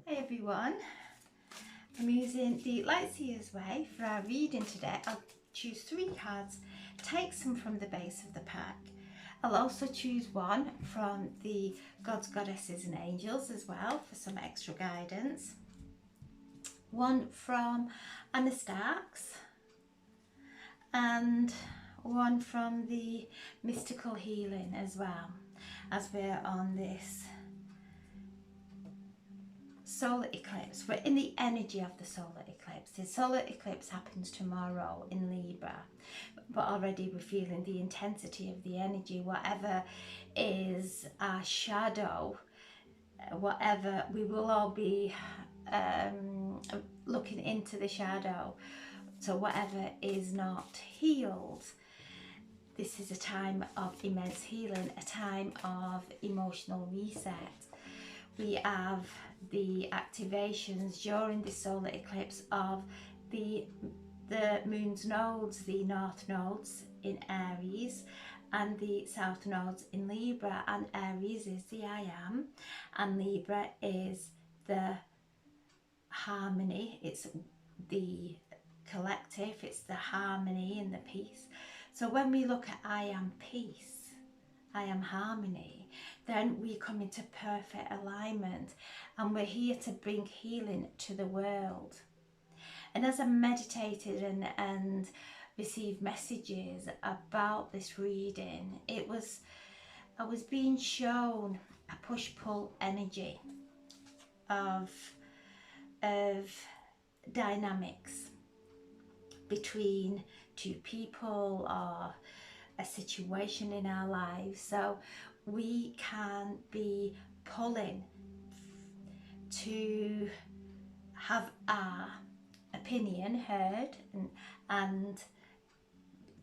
Hey everyone, I'm using the Lightseer's Way for our reading today. I'll choose 3 cards, take some from the base of the pack. I'll also choose one from the Gods, Goddesses and Angels as well for some extra guidance. One from Anna Starks and one from the Mystical Healing as well, as we're on this solar eclipse. We're in the energy of the solar eclipse. The solar eclipse happens tomorrow in Libra, but already we're feeling the intensity of the energy. Whatever is our shadow, whatever, we will all be looking into the shadow. So whatever is not healed, this is a time of immense healing, a time of emotional reset. We have the activations during the solar eclipse of the moon's nodes, the north nodes in Aries and the south nodes in Libra. And Aries is the I am, and Libra is the harmony, it's the collective, it's the harmony and the peace. So when we look at I am peace, I am harmony, then we come into perfect alignment, and we're here to bring healing to the world. And as I meditated and received messages about this reading, I was being shown a push-pull energy of dynamics between two people or a situation in our lives. So we can be pulling to have our opinion heard and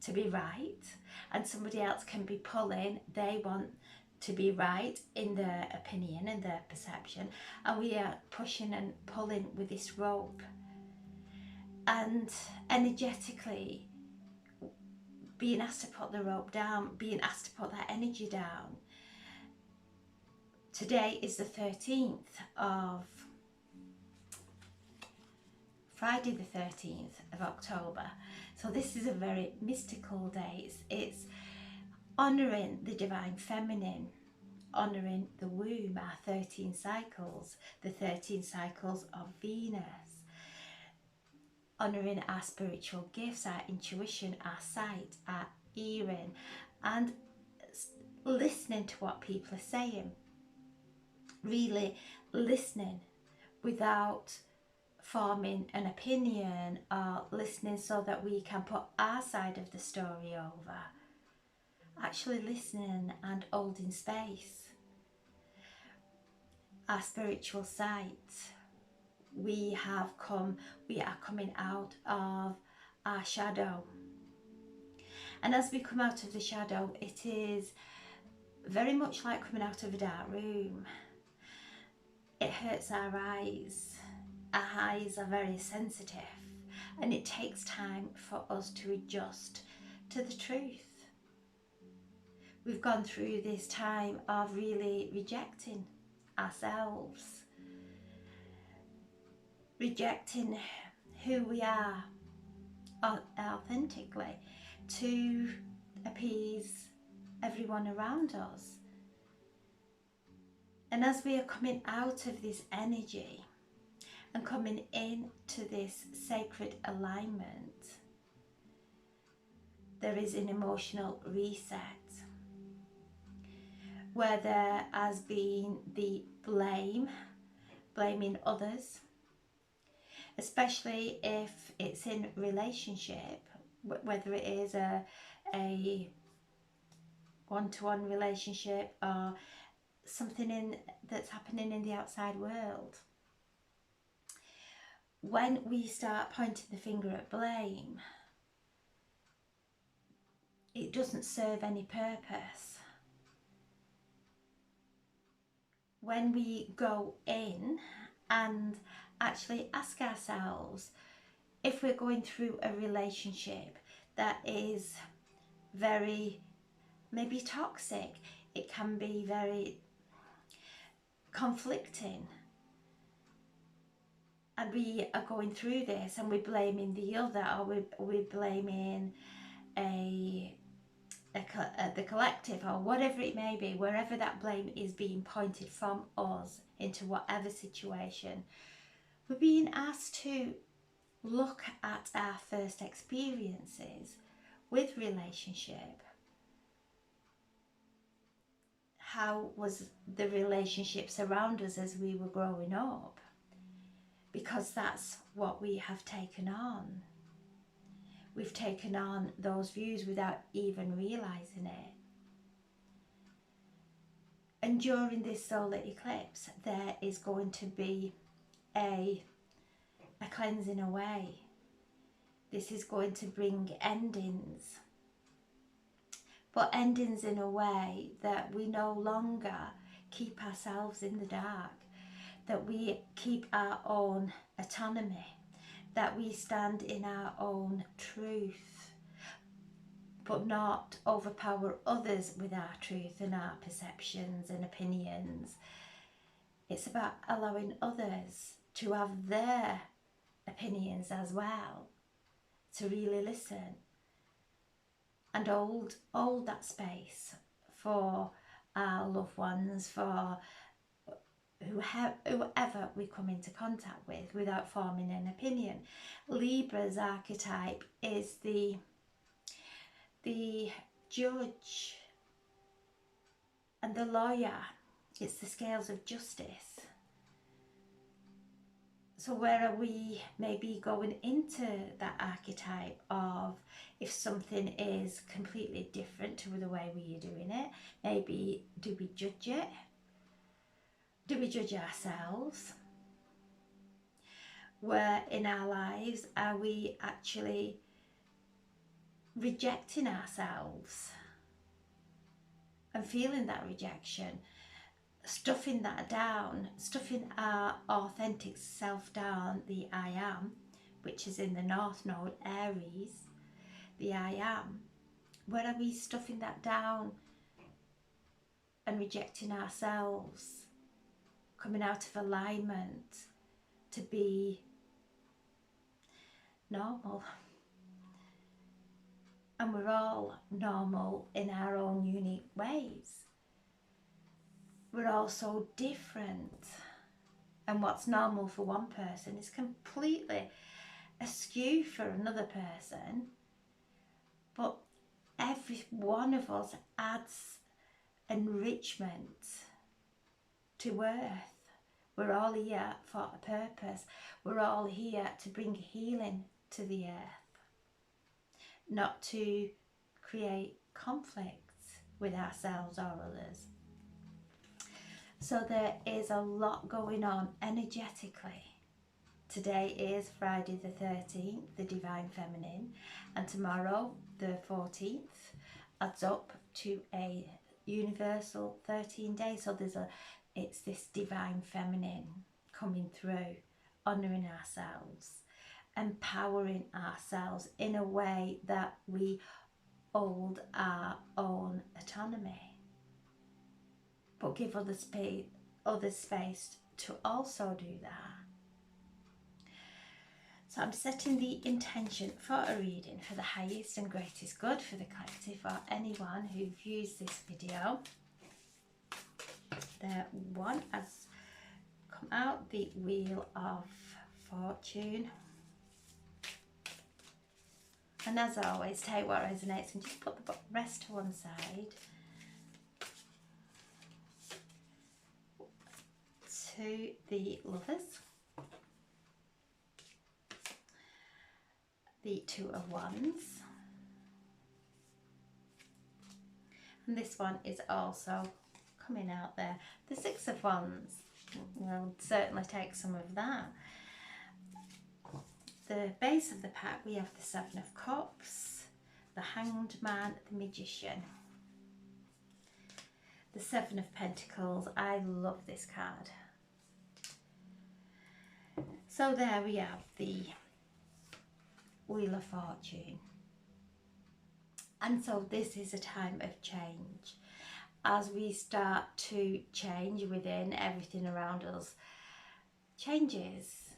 to be right, and somebody else can be pulling, they want to be right in their opinion and their perception, and we are pushing and pulling with this rope, and energetically being asked to put the rope down, being asked to put that energy down. Today is the 13th of Friday the 13th of October. So this is a very mystical day. It's honouring the divine feminine, honouring the womb, our 13 cycles, the 13 cycles of Venus, honouring our spiritual gifts, our intuition, our sight, our hearing, and listening to what people are saying. Really listening without forming an opinion, or listening so that we can put our side of the story over. Actually listening and holding space. Our spiritual sight. We are coming out of our shadow. And as we come out of the shadow, it is very much like coming out of a dark room. It hurts our eyes. Our eyes are very sensitive, and it takes time for us to adjust to the truth. We've gone through this time of really rejecting ourselves, rejecting who we are authentically to appease everyone around us. And as we are coming out of this energy and coming into this sacred alignment, there is an emotional reset where there has been the blaming others, especially if it's in relationship, whether it is a one-to-one relationship or something that's happening in the outside world. When we start pointing the finger at blame, it doesn't serve any purpose. When we go in and actually ask ourselves if we're going through a relationship that is very maybe toxic, it can be very conflicting, and we are going through this and we're blaming the other, or we're blaming the collective, or whatever it may be, wherever that blame is being pointed from us into whatever situation, we're being asked to look at our first experiences with relationship. How was the relationships around us as we were growing up? Because that's what we have taken on. We've taken on those views without even realising it. And during this solar eclipse, there is going to be a cleansing away. This is going to bring endings, but endings in a way that we no longer keep ourselves in the dark, that we keep our own autonomy, that we stand in our own truth, but not overpower others with our truth and our perceptions and opinions. It's about allowing others to have their opinions as well, to really listen and hold that space for our loved ones, for whoever we come into contact with, without forming an opinion. Libra's archetype is the judge and the lawyer. It's the scales of justice. So where are we maybe going into that archetype of, if something is completely different to the way we are doing it, maybe do we judge it? Do we judge ourselves? Where in our lives are we actually rejecting ourselves and feeling that rejection? Stuffing that down, stuffing our authentic self down, the I am, which is in the North Node, Aries, the I am. Where are we stuffing that down and rejecting ourselves, coming out of alignment to be normal? And we're all normal in our own unique ways. We're all so different, and what's normal for one person is completely askew for another person, but every one of us adds enrichment to earth. We're all here for a purpose. We're all here to bring healing to the earth, not to create conflict with ourselves or others. So there is a lot going on energetically. Today is Friday the 13th, the Divine Feminine, and tomorrow, the 14th, adds up to a universal 13 days. So it's this Divine Feminine coming through, honouring ourselves, empowering ourselves in a way that we hold our own autonomy, but give others space to also do that. So I'm setting the intention for a reading for the highest and greatest good for the collective, or anyone who views this video. The one has come out, the Wheel of Fortune. And as always, take what resonates and just put the rest to one side. To the Lovers, the Two of Wands, and this one is also coming out there, the Six of Wands. We'll certainly take some of that. The base of the pack, we have the Seven of Cups, the Hanged Man, the Magician, the Seven of Pentacles. I love this card. So there we have the Wheel of Fortune. And so this is a time of change. As we start to change within, everything around us changes.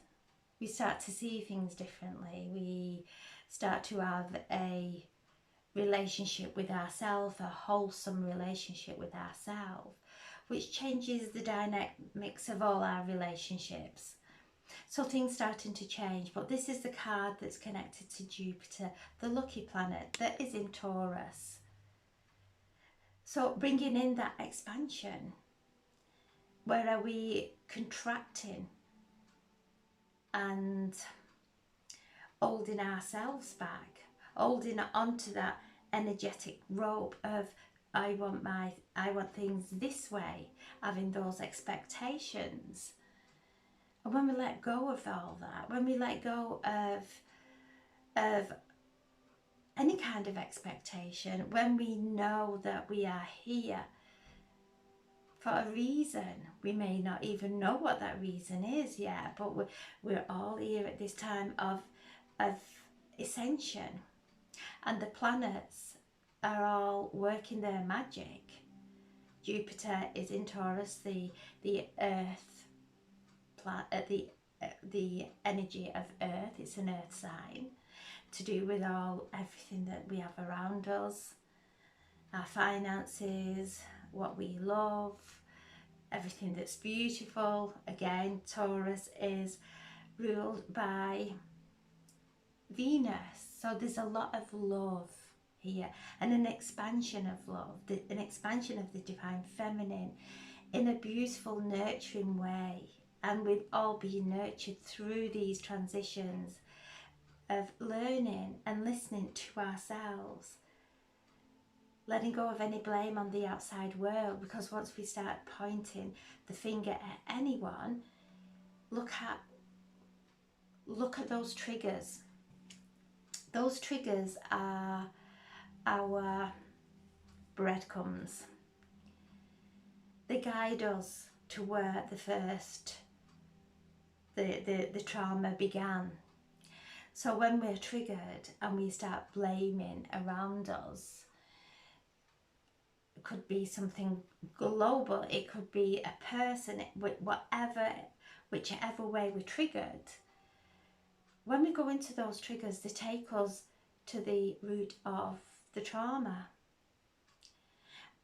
We start to see things differently. We start to have a relationship with ourselves, a wholesome relationship with ourselves, which changes the dynamics of all our relationships. So things starting to change, but this is the card that's connected to Jupiter, the lucky planet that is in Taurus. So bringing in that expansion. Where are we contracting and holding ourselves back, holding onto that energetic rope of I want things this way, having those expectations. And when we let go of all that, when we let go of any kind of expectation, when we know that we are here for a reason, we may not even know what that reason is yet, but we're all here at this time of ascension, and the planets are all working their magic. Jupiter is in Taurus, the Earth the energy of Earth. It's an Earth sign, to do with everything that we have around us, our finances, what we love, everything that's beautiful. Again, Taurus is ruled by Venus, so there's a lot of love here, and an expansion of love, an expansion of the divine feminine in a beautiful, nurturing way. And we've all been nurtured through these transitions of learning and listening to ourselves, letting go of any blame on the outside world, because once we start pointing the finger at anyone, look at those triggers. Those triggers are our breadcrumbs. They guide us to where the trauma began. So when we're triggered and we start blaming around us, it could be something global, it could be a person, whichever way we're triggered. When we go into those triggers, they take us to the root of the trauma.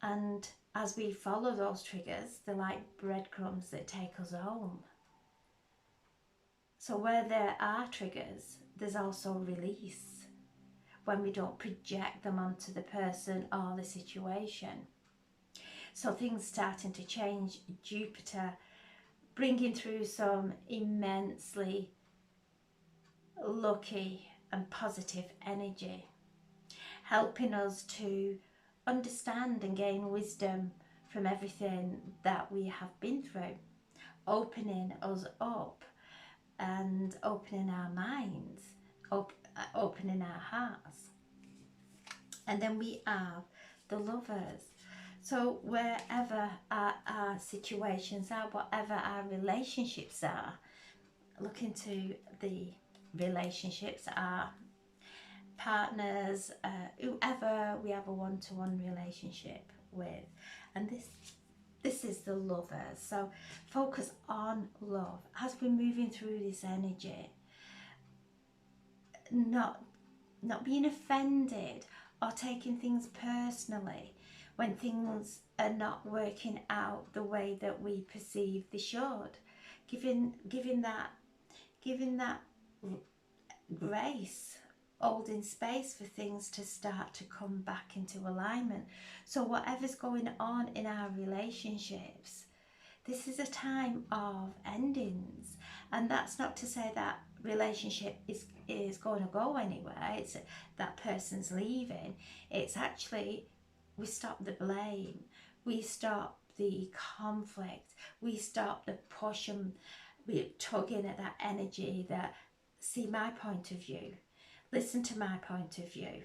And as we follow those triggers, they're like breadcrumbs that take us home. So where there are triggers, there's also release, when we don't project them onto the person or the situation. So things starting to change. Jupiter bringing through some immensely lucky and positive energy, helping us to understand and gain wisdom from everything that we have been through, opening us up and opening our minds, opening our hearts. And then we have the Lovers. So wherever our situations are, whatever our relationships are, look into the relationships, our partners, whoever we have a one-to-one relationship with. And this is the Lovers. So focus on love as we're moving through this energy, not being offended or taking things personally when things are not working out the way that we perceive they should. Giving that grace, holding space for things to start to come back into alignment. So whatever's going on in our relationships, this is a time of endings. And that's not to say that relationship is going to go anywhere. It's that person's leaving. It's actually, we stop the blame, we stop the conflict, we stop the push and we're tugging at that energy that, see my point of view, listen to my point of view,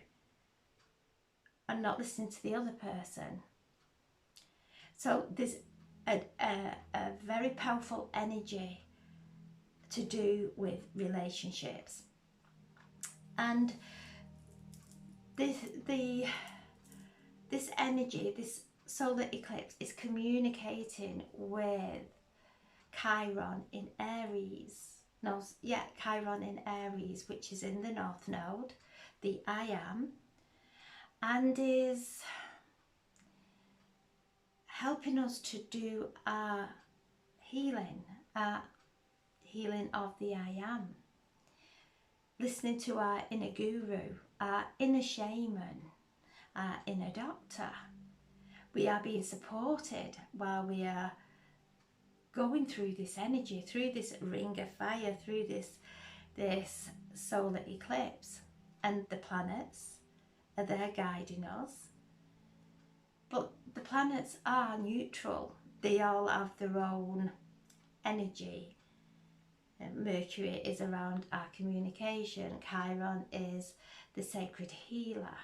and not listening to the other person. So there's a very powerful energy to do with relationships. And this energy, this solar eclipse, is communicating with Chiron in Aries. no, yeah, Chiron in Aries, which is in the North Node, the I Am, and is helping us to do our healing of the I Am. Listening to our inner guru, our inner shaman, our inner doctor. We are being supported while we are going through this energy, through this ring of fire, through this solar eclipse. And the planets are there guiding us. But the planets are neutral. They all have their own energy. Mercury is around our communication. Chiron is the sacred healer.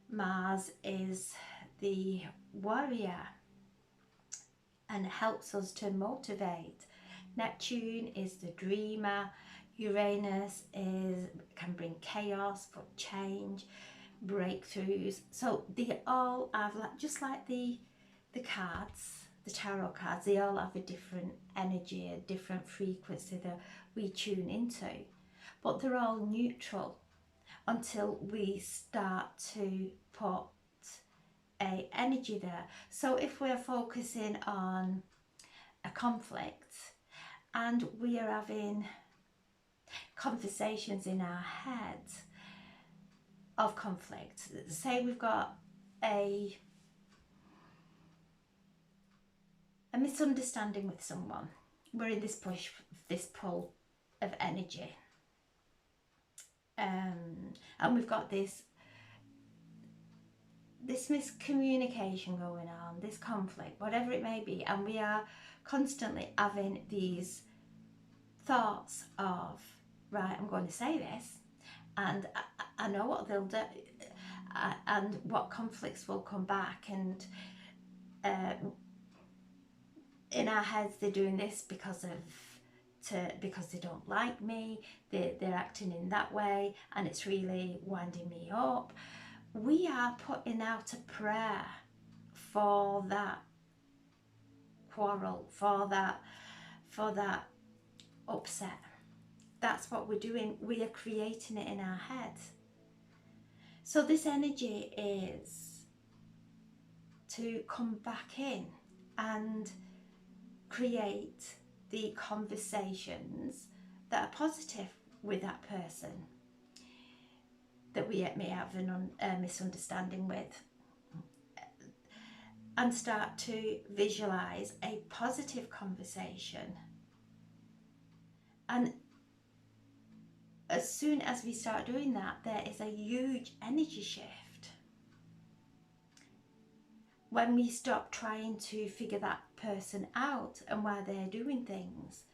Mars is the warrior and helps us to motivate. Neptune is the dreamer. Uranus can bring chaos, but change, breakthroughs. So they all have, just like the cards, the tarot cards, they all have a different energy, a different frequency that we tune into, but they're all neutral until we start to put a energy there. So if we're focusing on a conflict and we are having conversations in our head of conflict, say we've got a misunderstanding with someone, we're in this push, this pull of energy, and we've got this miscommunication going on, this conflict, whatever it may be, and we are constantly having these thoughts of, right, I'm going to say this, and I know what they'll do, and what conflicts will come back, and in our heads they're doing this because they don't like me, they're acting in that way, and it's really winding me up. We are putting out a prayer for that quarrel, for that upset. That's what we're doing. We are creating it in our head. So this energy is to come back in and create the conversations that are positive with that person that we may have a misunderstanding with, and start to visualize a positive conversation. And as soon as we start doing that, there is a huge energy shift. When we stop trying to figure that person out and why they're doing things,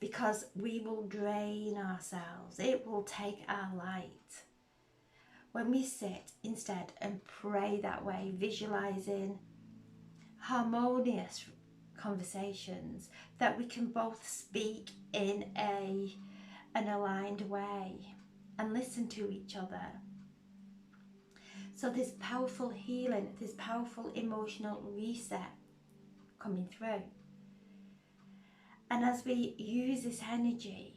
because we will drain ourselves, it will take our light. When we sit instead and pray that way, visualizing harmonious conversations that we can both speak in an aligned way and listen to each other. So this powerful healing, this powerful emotional reset coming through. And as we use this energy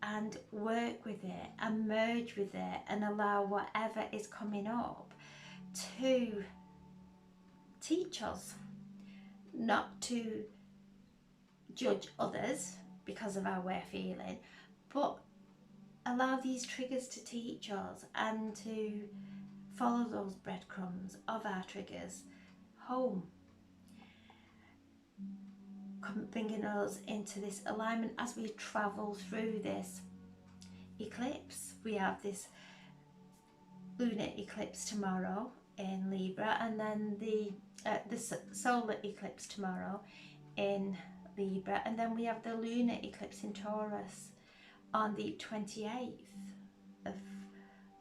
and work with it and merge with it and allow whatever is coming up to teach us, not to judge others because of our way of feeling, but allow these triggers to teach us and to follow those breadcrumbs of our triggers home, bringing us into this alignment as we travel through this eclipse. We have this lunar eclipse tomorrow in Libra, and then the solar eclipse tomorrow in Libra, and then we have the lunar eclipse in Taurus on the 28th of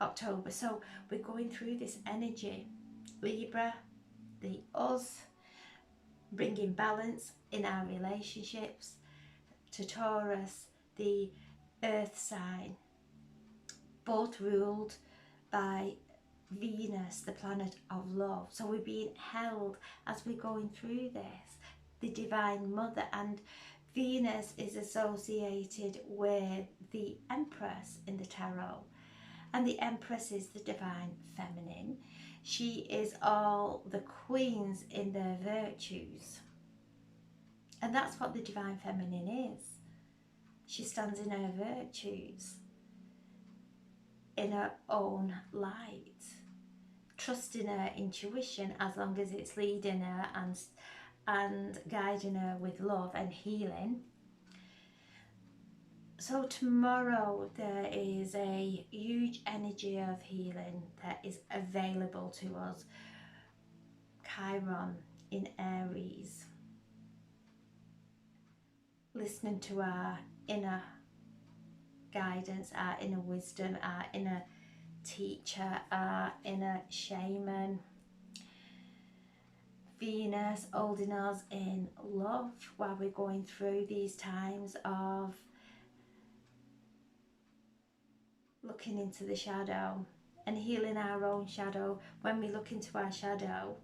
October. So we're going through this energy. Libra, the us, bringing balance in our relationships. To Taurus, the earth sign, both ruled by Venus, the planet of love. So we're being held as we're going through this, the divine mother, and Venus is associated with the Empress in the tarot, and the Empress is the divine feminine. She is all the queens in their virtues, and that's what the divine feminine is. She stands in her virtues, in her own light, trusting her intuition as long as it's leading her and guiding her with love and healing. So tomorrow there is a huge energy of healing that is available to us. Chiron in Aries. Listening to our inner guidance, our inner wisdom, our inner teacher, our inner shaman. Venus holding us in love while we're going through these times of looking into the shadow and healing our own shadow. When we look into our shadow,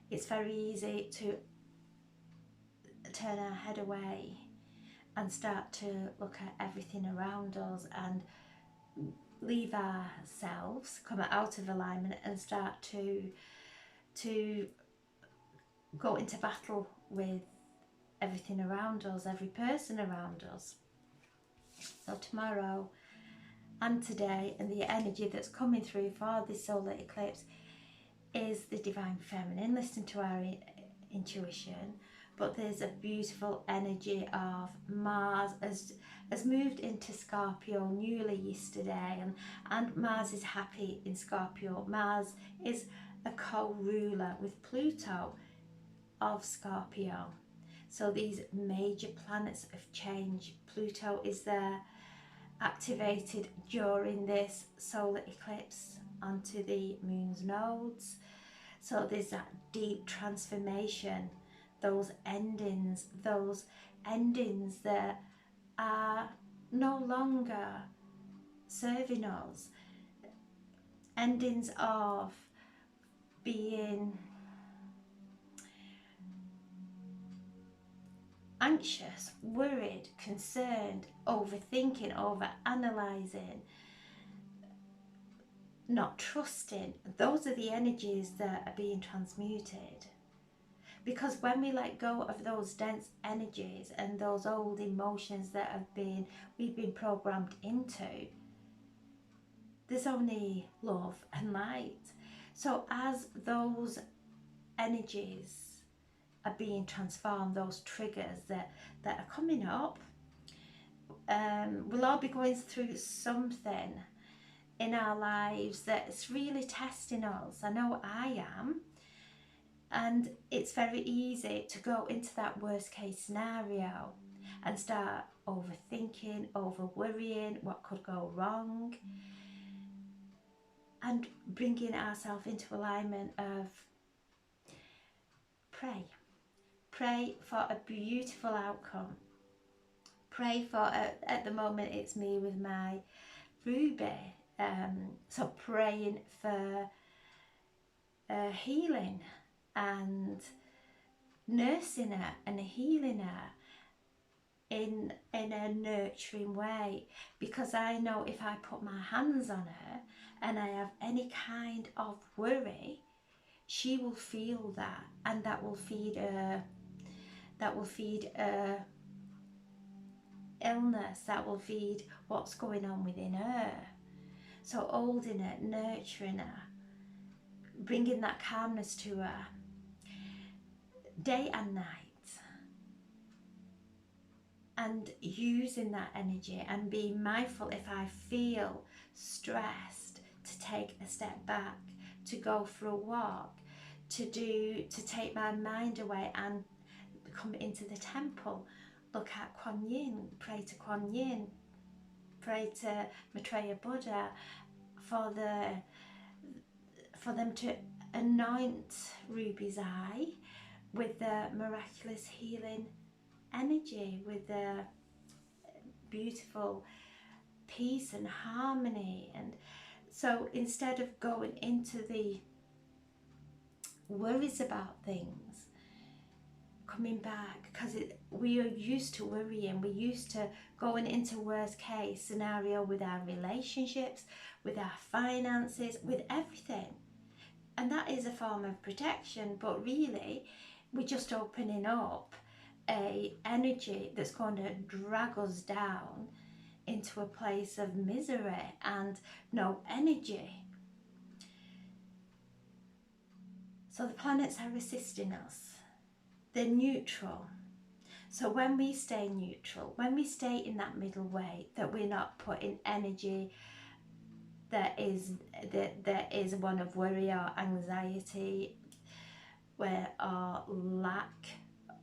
it's very easy to turn our head away and start to look at everything around us and leave ourselves, come out of alignment and start to go into battle with everything around us, every person around us. So tomorrow and today, and the energy that's coming through for this solar eclipse is the divine feminine. Listen to our intuition, but there's a beautiful energy of Mars has moved into Scorpio newly yesterday, and Mars is happy in Scorpio. Mars is a co-ruler with Pluto of Scorpio. So these major planets of change, Pluto is there activated during this solar eclipse onto the moon's nodes. So there's that deep transformation, those endings that are no longer serving us, endings of being anxious, worried, concerned, overthinking, over analysing, not trusting. Those are the energies that are being transmuted. Because when we let go of those dense energies and those old emotions that we've been programmed into, there's only love and light. So as those energies are being transformed, those triggers that are coming up, we'll all be going through something in our lives that's really testing us. I know I am. And it's very easy to go into that worst case scenario and start overthinking, over worrying what could go wrong, and bringing ourselves into alignment of pray for a beautiful outcome. Pray for, at the moment it's me with my Ruby, so praying for healing and nursing her and healing her in a nurturing way, because I know if I put my hands on her and I have any kind of worry, she will feel that, and that will feed her illness, that will feed what's going on within her. So holding her, nurturing her, bringing that calmness to her day and night, and using that energy and being mindful if I feel stressed to take a step back, to go for a walk, to take my mind away and come into the temple, look at Kuan Yin, pray to Kuan Yin, pray to Maitreya Buddha for them to anoint Ruby's eye with the miraculous healing energy, with the beautiful peace and harmony. And so instead of going into the worries about things, coming back, because we are used to worrying, we're used to going into worst case scenario with our relationships, with our finances, with everything. And that is a form of protection, but really we're just opening up a energy that's going to drag us down into a place of misery and no energy. So the planets are assisting us. They're neutral. So when we stay neutral, when we stay in that middle way, that we're not putting energy that is one of worry or anxiety, where or lack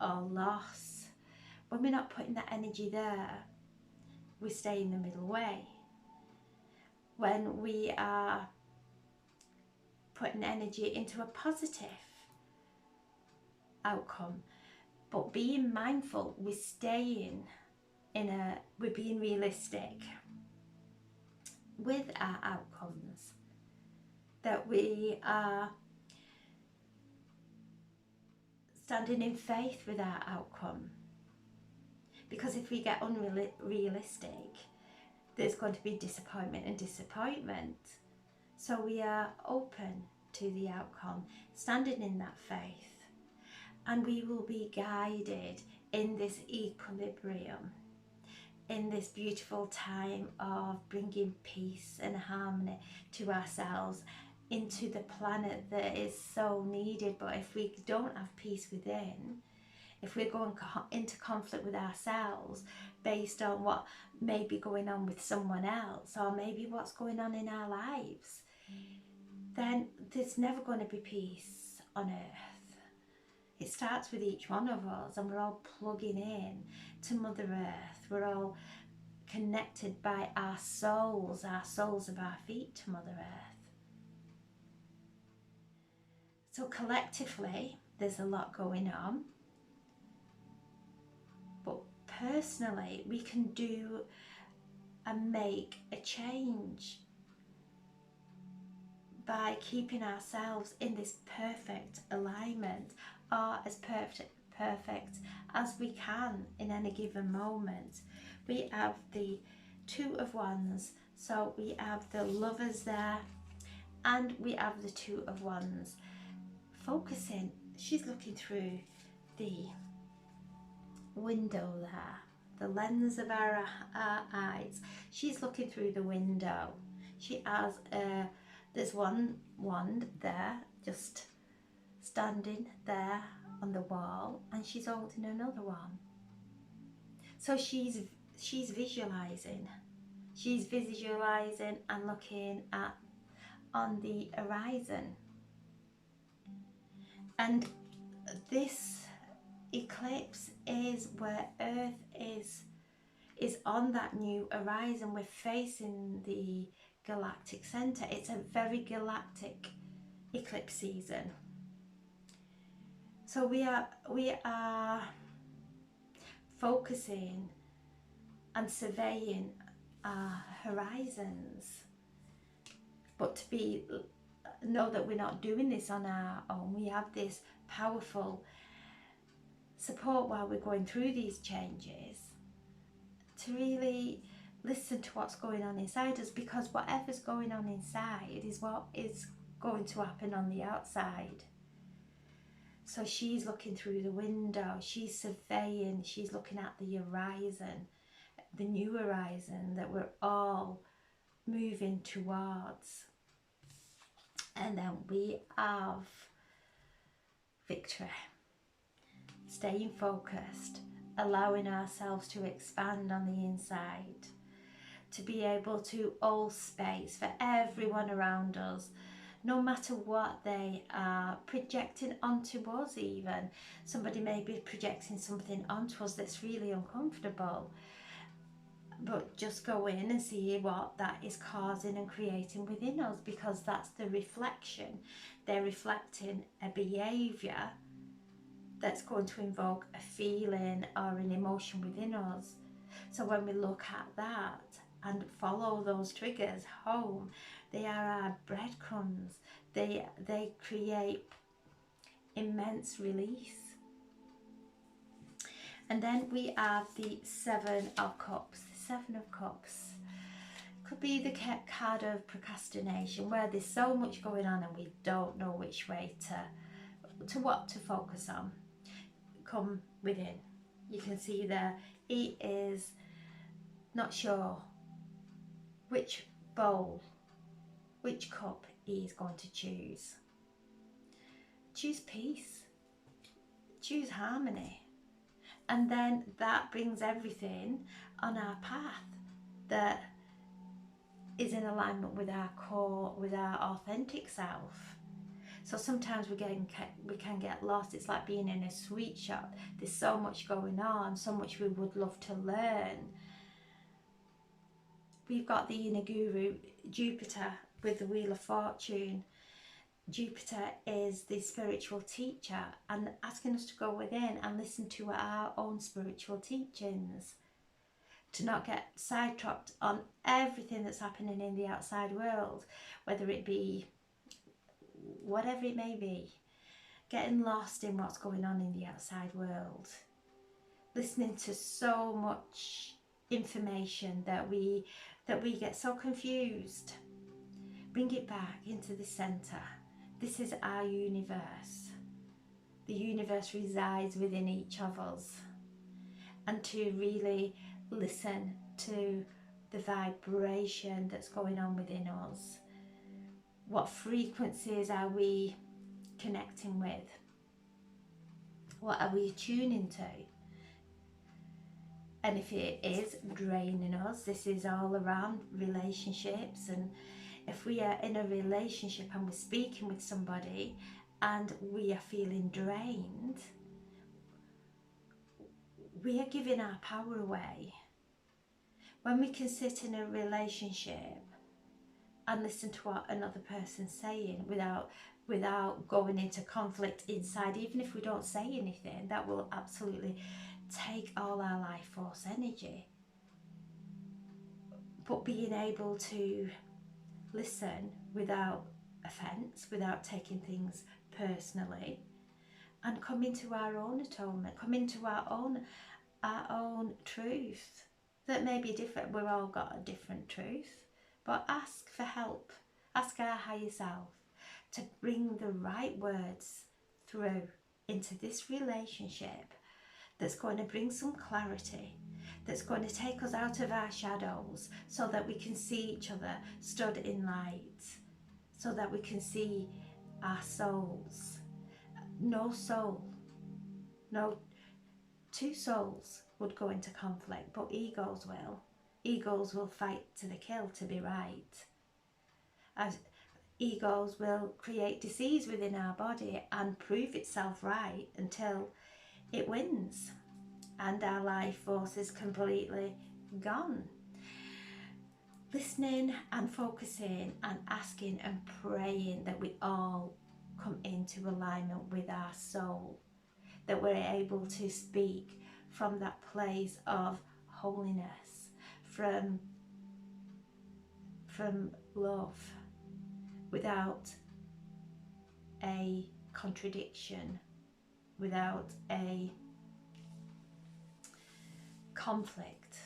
or loss, when we're not putting that energy there, we stay in the middle way. When we are putting energy into a positive outcome, but being mindful, we're being realistic with our outcomes, that we are standing in faith with our outcome. Because if we get unrealistic, there's going to be disappointment and disappointment. So we are open to the outcome, standing in that faith, and we will be guided in this equilibrium, in this beautiful time of bringing peace and harmony to ourselves, into the planet that is so needed. But if we don't have peace within, if we're going into conflict with ourselves based on what may be going on with someone else, or maybe what's going on in our lives, then there's never going to be peace on earth. It starts with each one of us, and we're all plugging in to Mother Earth. We're all connected by our soles of our feet to Mother Earth. So collectively, there's a lot going on. But personally, we can do and make a change by keeping ourselves in this perfect alignment, or as perfect as we can in any given moment. We have the Two of Wands, so we have the Lovers there, and we have the Two of Wands focusing. She's looking through the window there, the lens of our eyes. She's looking through the window. She has there's one wand there, just standing there on the wall, and she's holding another one. So she's visualizing. She's visualizing and looking at on the horizon. And this eclipse is where Earth is on that new horizon. We're facing the galactic center. It's a very galactic eclipse season. So we are focusing and surveying our horizons, but to know that we're not doing this on our own. We have this powerful support while we're going through these changes, to really listen to what's going on inside us, because whatever's going on inside is what is going to happen on the outside. So she's looking through the window, she's surveying, she's looking at the horizon, the new horizon that we're all moving towards. And then we have victory, staying focused, allowing ourselves to expand on the inside, to be able to hold space for everyone around us, no matter what they are projecting onto us. Even somebody may be projecting something onto us that's really uncomfortable, but just go in and see what that is causing and creating within us, because that's the reflection. They're reflecting a behaviour that's going to invoke a feeling or an emotion within us. So when we look at that and follow those triggers home, they are our breadcrumbs. They create immense release. And then we have the Seven of Cups. The Seven of Cups could be the card of procrastination, where there's so much going on and we don't know which way to what to focus on. Come within. You can see there he is not sure which bowl, which cup he is going to choose. Choose peace. Choose harmony. And then that brings everything on our path that is in alignment with our core, with our authentic self. So sometimes we can get lost. It's like being in a sweet shop. There's so much going on, so much we would love to learn. We've got the inner guru, Jupiter, with the Wheel of Fortune. Jupiter is the spiritual teacher and asking us to go within and listen to our own spiritual teachings, to not get sidetracked on everything that's happening in the outside world, whether it be whatever it may be, getting lost in what's going on in the outside world, listening to so much information that we get so confused. Bring it back into the center. This is our universe. The universe resides within each of us. And to really listen to the vibration that's going on within us. What frequencies are we connecting with? What are we tuning to? And if it is draining us, this is all around relationships. And if we are in a relationship and we're speaking with somebody and we are feeling drained, we are giving our power away. When we can sit in a relationship and listen to what another person's saying without going into conflict inside, even if we don't say anything, that will absolutely take all our life force energy. But being able to listen without offence, without taking things personally, and come into our own atonement, come into our own truth that may be different. We've all got a different truth, but ask for help. Ask our higher self to bring the right words through into this relationship that's going to bring some clarity, that's going to take us out of our shadows so that we can see each other stood in light, so that we can see our souls. No soul, no two souls would go into conflict, but egos will. Egos will fight to the kill to be right. As egos will create disease within our body and prove itself right until it wins and our life force is completely gone. Listening and focusing and asking and praying that we all come into alignment with our soul, that we're able to speak from that place of holiness, from love, without a contradiction, without a conflict.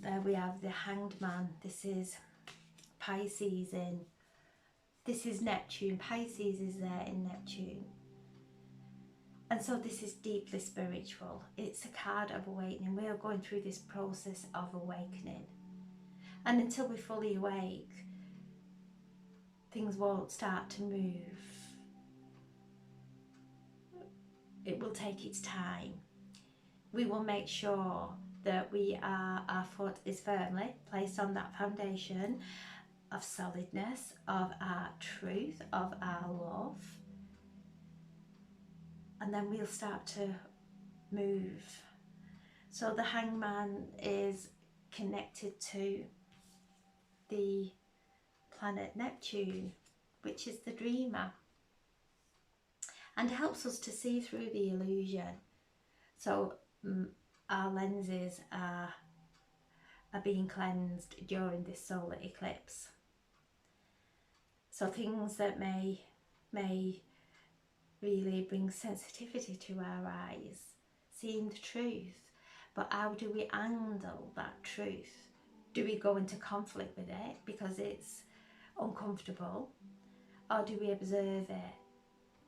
There we have the Hanged Man. This is Pisces in, this is Neptune. Pisces is there in Neptune. And so this is deeply spiritual. It's a card of awakening. We are going through this process of awakening. And until we're fully awake, things won't start to move. It will take its time. We will make sure that our foot is firmly placed on that foundation of solidness, of our truth, of our love. And then we'll start to move. So the Hangman is connected to the planet Neptune, which is the dreamer, and helps us to see through the illusion. So our lenses are being cleansed during this solar eclipse. So things that may really brings sensitivity to our eyes, seeing the truth. But how do we handle that truth? Do we go into conflict with it because it's uncomfortable? Or do we observe it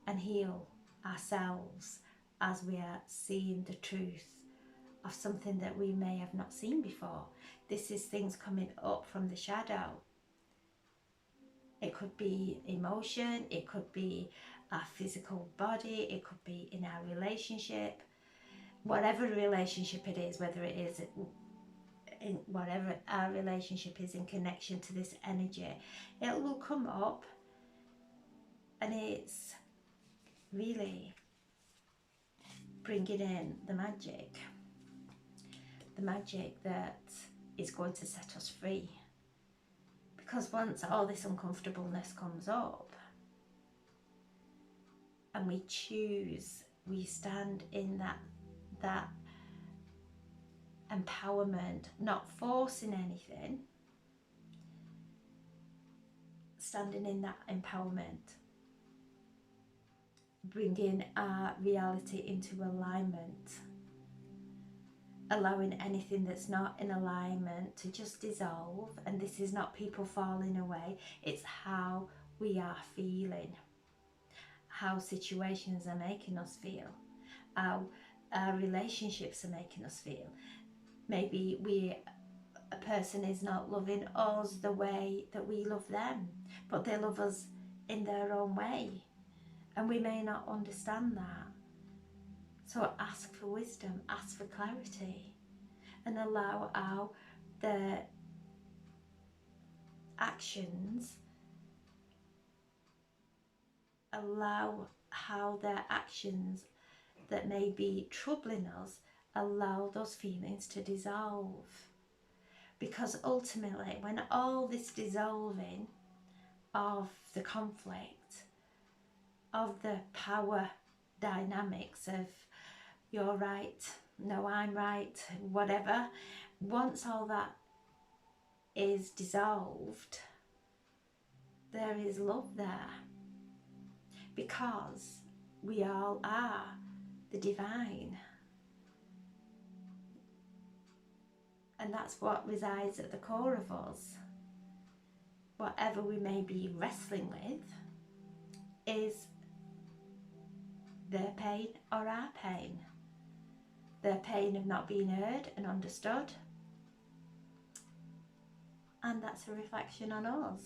and heal ourselves as we are seeing the truth of something that we may have not seen before? This is things coming up from the shadow. It could be emotion, it could be our physical body, it could be in our relationship, whatever relationship it is, whether it is in whatever our relationship is in connection to this energy, it will come up, and it's really bringing in the magic that is going to set us free. Because once all this uncomfortableness comes up and we choose, we stand in that empowerment, not forcing anything, standing in that empowerment, bringing our reality into alignment, allowing anything that's not in alignment to just dissolve. And this is not people falling away, it's how we are feeling, how situations are making us feel, how our relationships are making us feel. Maybe a person is not loving us the way that we love them, but they love us in their own way, and we may not understand that. So ask for wisdom, ask for clarity, and allow how their actions, that may be troubling us, allow those feelings to dissolve. Because ultimately, when all this dissolving of the conflict, of the power dynamics of you're right, no, I'm right, whatever, once all that is dissolved, there is love there. Because we all are the divine. And that's what resides at the core of us. Whatever we may be wrestling with is their pain or our pain. Their pain of not being heard and understood. And that's a reflection on us.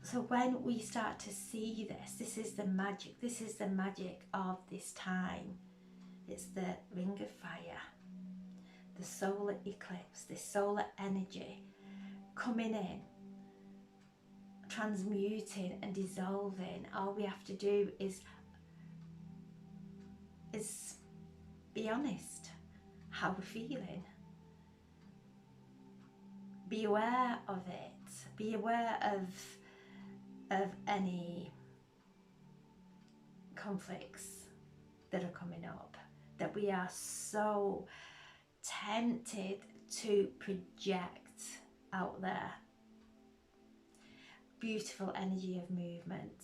So when we start to see this, this is the magic of this time. It's the ring of fire, the solar eclipse, this solar energy coming in, transmuting and dissolving. All we have to do is be honest how we're feeling. Be aware of it. Be aware of any conflicts that are coming up, that we are so tempted to project out there. Beautiful energy of movement,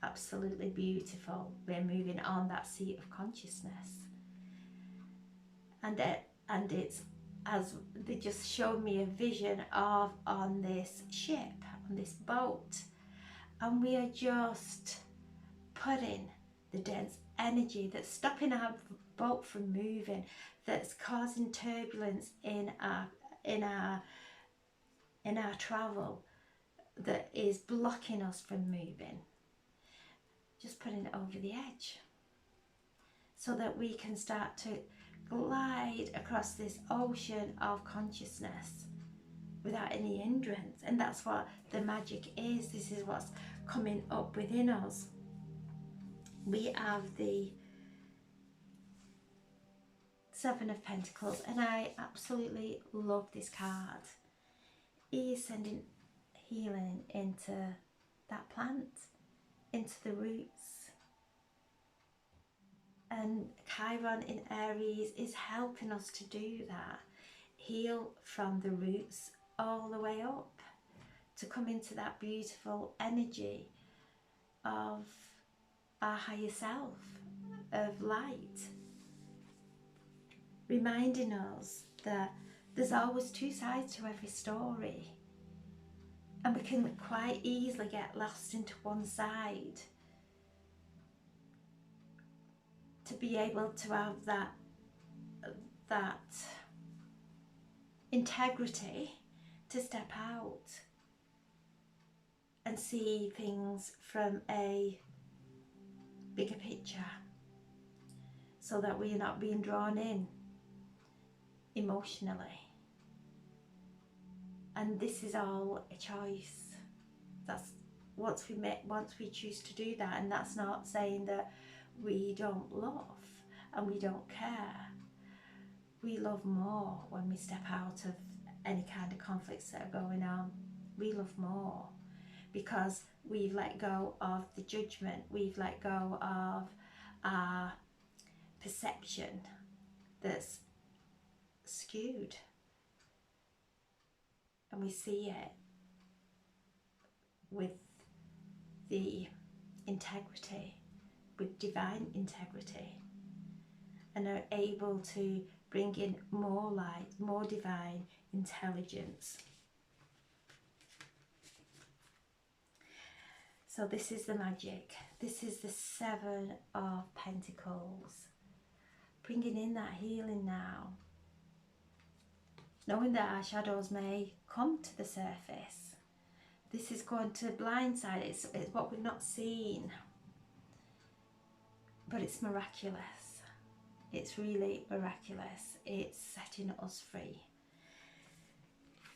absolutely beautiful. We're moving on that seat of consciousness, and it's as they just showed me a vision of on this ship, on this boat, and we are just putting the dense energy that's stopping our boat from moving, that's causing turbulence in our travel, that is blocking us from moving, just putting it over the edge so that we can start to glide across this ocean of consciousness without any hindrance. And that's what the magic is. This is what's coming up within us. We have the Seven of Pentacles, and I absolutely love this card. He is sending healing into that plant, into the roots. And Chiron in Aries is helping us to do that. Heal from the roots all the way up, to come into that beautiful energy of our higher self of light, reminding us that there's always two sides to every story, and we can quite easily get lost into one side. To be able to have that integrity to step out and see things from a bigger picture, so that we are not being drawn in emotionally. And this is all a choice. That's once we choose to do that. And that's not saying that we don't love and we don't care. We love more when we step out of any kind of conflicts that are going on. We love more because we've let go of the judgment, we've let go of our perception that's skewed, and we see it with the integrity, with divine integrity, and are able to bring in more light, more divine intelligence. So this is the magic. This is the Seven of Pentacles. Bringing in that healing now. Knowing that our shadows may come to the surface. This is going to blindside. It's what we've not seen. But it's miraculous. It's really miraculous. It's setting us free.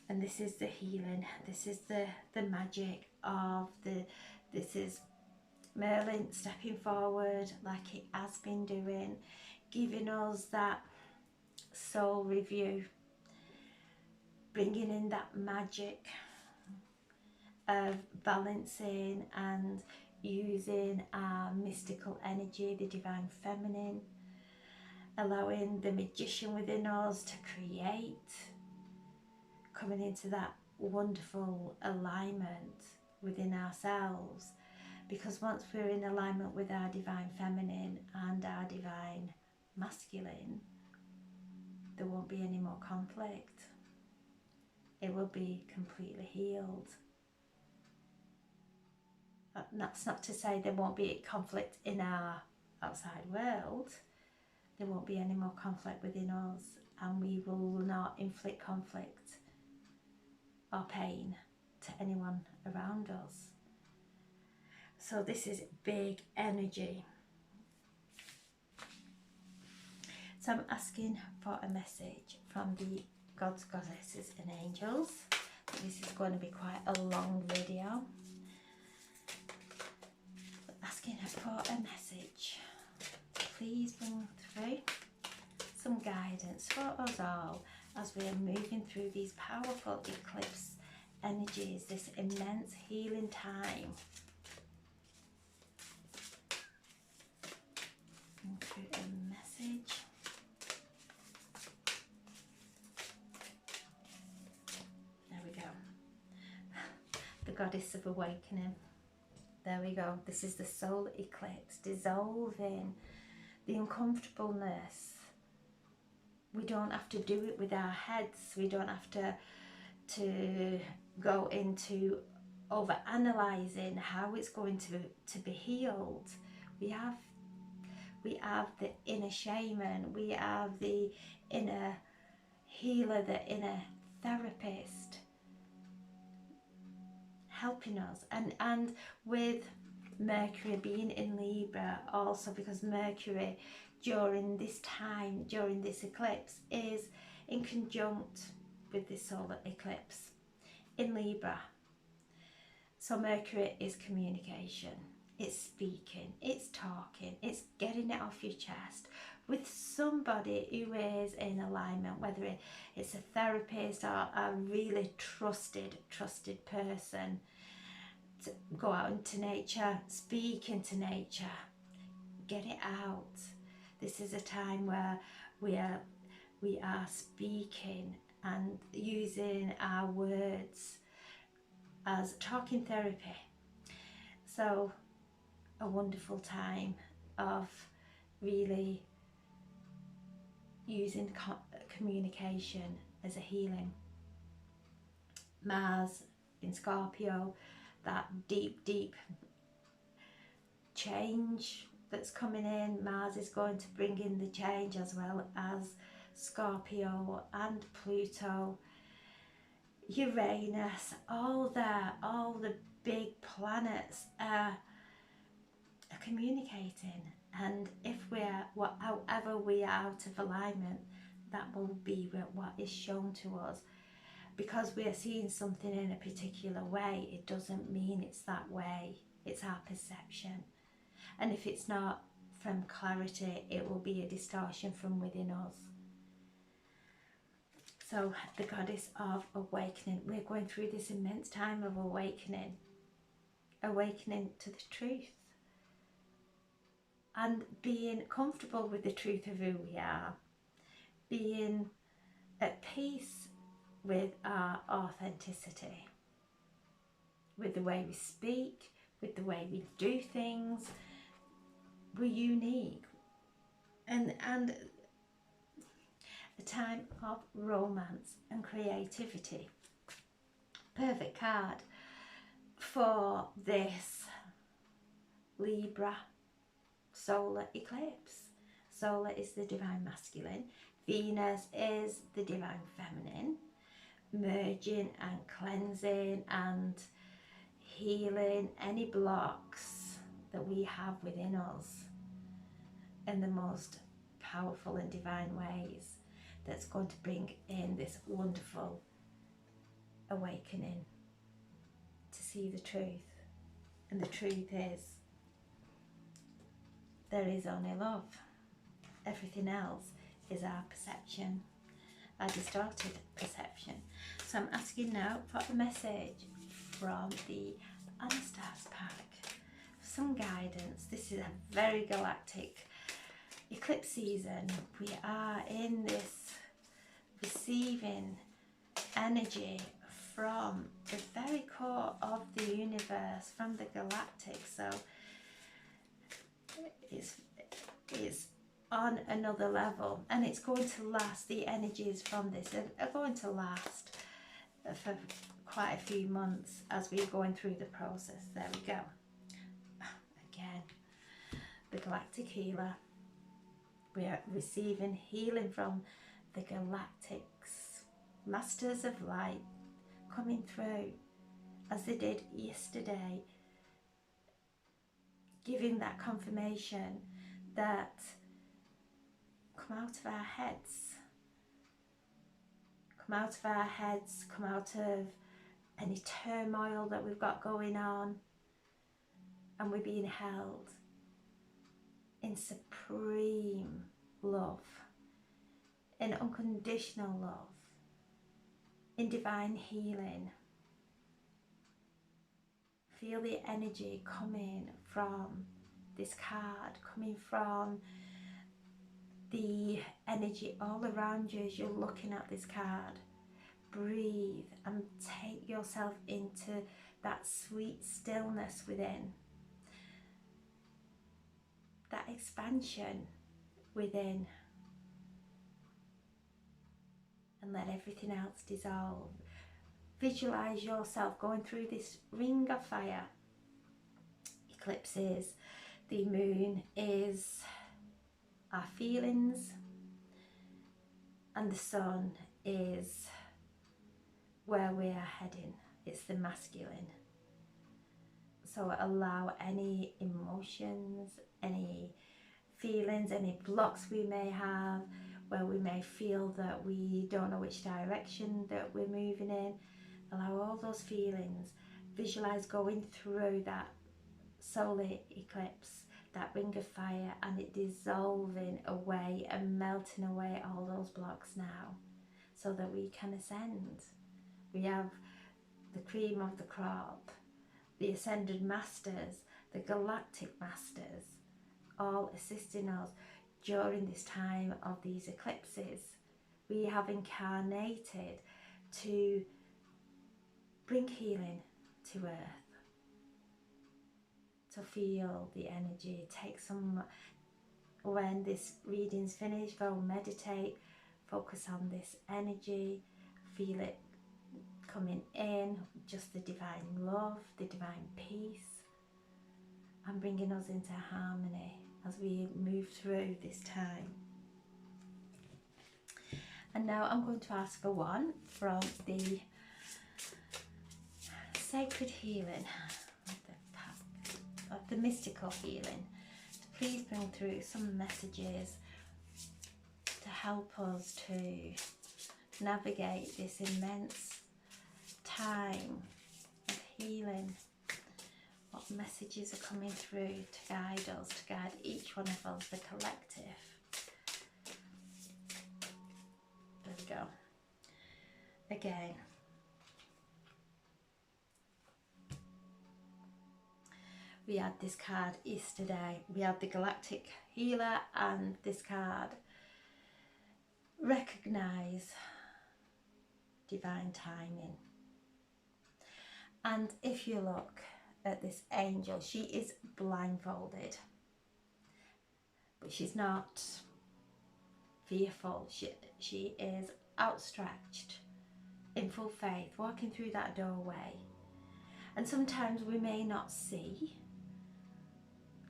And this is the healing. This is the magic of this is Merlin stepping forward like he has been doing, giving us that soul review, bringing in that magic of balancing and using our mystical energy, the divine feminine, allowing the magician within us to create, coming into that wonderful alignment within ourselves. Because once we're in alignment with our divine feminine and our divine masculine, there won't be any more conflict. It will be completely healed. That's not to say there won't be conflict in our outside world. There won't be any more conflict within us, and we will not inflict conflict or pain to anyone around us. So this is big energy. So I'm asking for a message from the gods, goddesses and angels. This is going to be quite a long video. Asking for a message. Please bring through some guidance for us all as we are moving through these powerful eclipse energies, this immense healing time. Through a message. There we go. The goddess of awakening. There we go. This is the solar eclipse, dissolving the uncomfortableness. We don't have to do it with our heads. We don't have to go into over analysing how it's going to be healed. We have the inner shaman, we have the inner healer, the inner therapist helping us. And with Mercury being in Libra also, because Mercury during this time, during this eclipse, is in conjunct with this solar eclipse in Libra. So Mercury is communication. It's speaking, it's talking, it's getting it off your chest with somebody who is in alignment, whether it's a therapist or a really trusted person. To go out into nature, speak into nature, get it out. This is a time where we are speaking and using our words as talking therapy. So a wonderful time of really using communication as a healing. Mars in Scorpio, that deep change that's coming in. Mars is going to bring in the change, as well as Scorpio and Pluto, Uranus, all the big planets are communicating. And if however we are out of alignment, that will be what is shown to us. Because we are seeing something in a particular way, it doesn't mean it's that way. It's our perception. And if it's not from clarity, it will be a distortion from within us. So the goddess of awakening, we're going through this immense time of awakening to the truth, and being comfortable with the truth of who we are, being at peace with our authenticity, with the way we speak, with the way we do things. We're unique, and a time of romance and creativity. Perfect card for this Libra solar eclipse. Solar is the divine masculine, Venus is the divine feminine, merging and cleansing and healing any blocks that we have within us in the most powerful and divine ways. That's going to bring in this wonderful awakening to see the truth. And the truth is, there is only love. Everything else is our perception, our distorted perception. So I'm asking now for a message from the Anastars pack, some guidance. This is a very galactic eclipse season. We are in this receiving energy from the very core of the universe, from the galactic. So it's on another level, and it's going to last. The energies from this are going to last for quite a few months as we're going through the process. There we go. Again, the galactic healer. We are receiving healing from the galactics, masters of light, coming through as they did yesterday, giving that confirmation that come out of our heads, come out of our heads, come out of any turmoil that we've got going on, and we're being held in supreme love, in unconditional love, in divine healing. Feel the energy coming from this card, coming from the energy all around you as you're looking at this card. Breathe and take yourself into that sweet stillness within, that expansion within, and let everything else dissolve. Visualize yourself going through this ring of fire. Eclipses, the moon is our feelings, and the sun is where we are heading. It's the masculine. So allow any emotions, any feelings, any blocks we may have, where we may feel that we don't know which direction that we're moving in. Allow all those feelings. Visualize going through that solar eclipse, that ring of fire, and it dissolving away and melting away all those blocks now, so that we can ascend. We have the cream of the crop, the ascended masters, the galactic masters, all assisting us during this time of these eclipses. We have incarnated to bring healing to earth, to feel the energy. Take some, when this reading's finished, go meditate, focus on this energy, feel it coming in, just the divine love, the divine peace, and bringing us into harmony as we move through this time. And now I'm going to ask for one from the sacred healing, of the mystical healing, to please bring through some messages to help us to navigate this immense time of healing. What messages are coming through to guide us, to guide each one of us, the collective. There we go. Again. We had this card yesterday. We had the Galactic Healer, and this card, recognise divine timing. And if you look at this angel, she is blindfolded, but she's not fearful. She is outstretched in full faith, walking through that doorway. And sometimes we may not see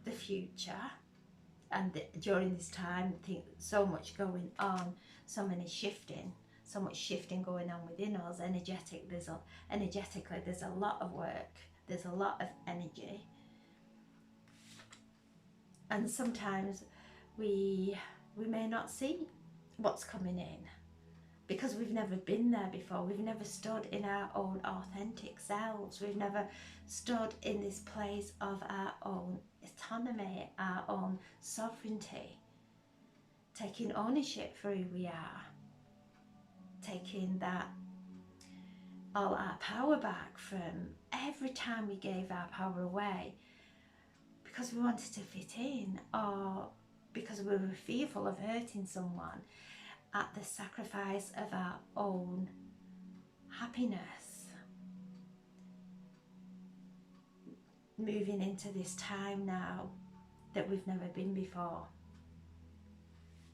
the future, and during this time, so much going on, so much shifting going on within us. Energetically, there's a lot of work, there's a lot of energy, and sometimes we may not see what's coming in because we've never been there before. We've never stood in our own authentic selves. We've never stood in this place of our own autonomy, our own sovereignty, taking ownership for who we are, taking that all our power back from every time we gave our power away because we wanted to fit in, or because we were fearful of hurting someone, at the sacrifice of our own happiness. Moving into this time now that we've never been before.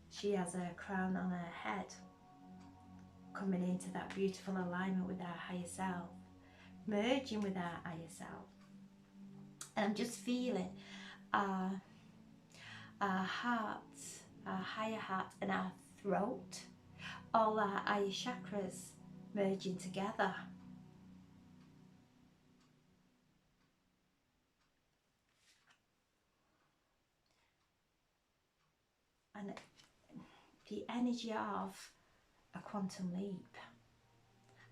She has a crown on her head, coming into that beautiful alignment with our higher self, merging with our higher self. And I'm just feeling our heart, our higher heart, and our throat, all our higher chakras merging together. And the energy of a quantum leap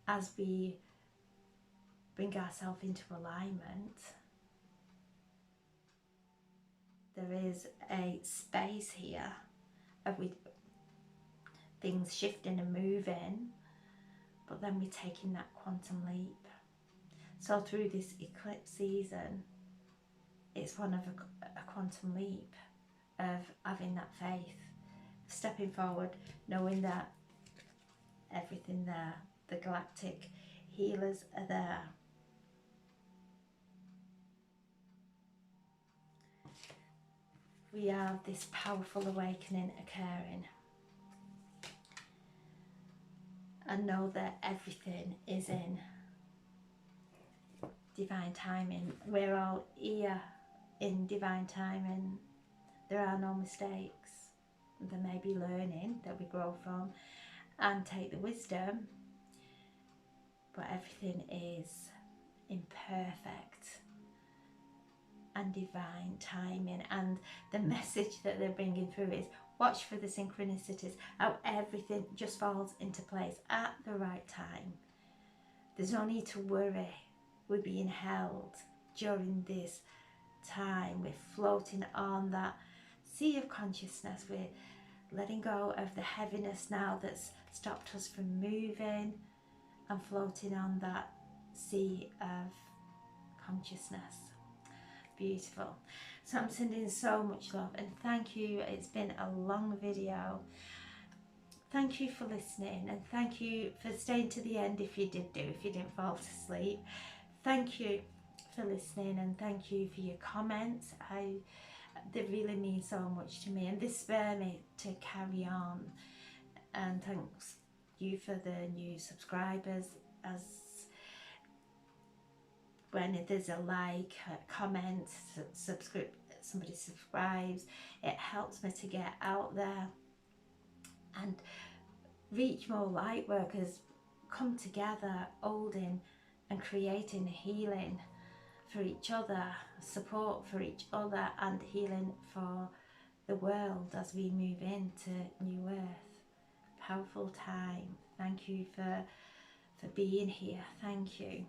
as we bring ourselves into alignment. There is a space here of things shifting and moving, but then we're taking that quantum leap. So through this eclipse season, it's one of a quantum leap of having that faith, stepping forward, knowing that everything there, the galactic healers are there. We have this powerful awakening occurring, and know that everything is in divine timing. We're all here in divine timing. There are no mistakes. There may be learning that we grow from and take the wisdom, but everything is in perfect and divine timing. And the message that they're bringing through is watch for the synchronicities, how everything just falls into place at the right time. There's no need to worry. We're being held during this time. We're floating on that sea of consciousness. We're letting go of the heaviness now that's stopped us from moving, and floating on that sea of consciousness. Beautiful. So I'm sending so much love, and thank you. It's been a long video. Thank you for listening, and thank you for staying to the end if you didn't fall asleep. Thank you for listening, and thank you for your comments. They really mean so much to me, and they spur me to carry on. And thanks you for the new subscribers, as when there's a like, a comment, somebody subscribes, it helps me to get out there and reach more light workers, come together, holding and creating healing for each other, support for each other, and healing for the world as we move into New Earth. Powerful time. Thank you for being here. Thank you.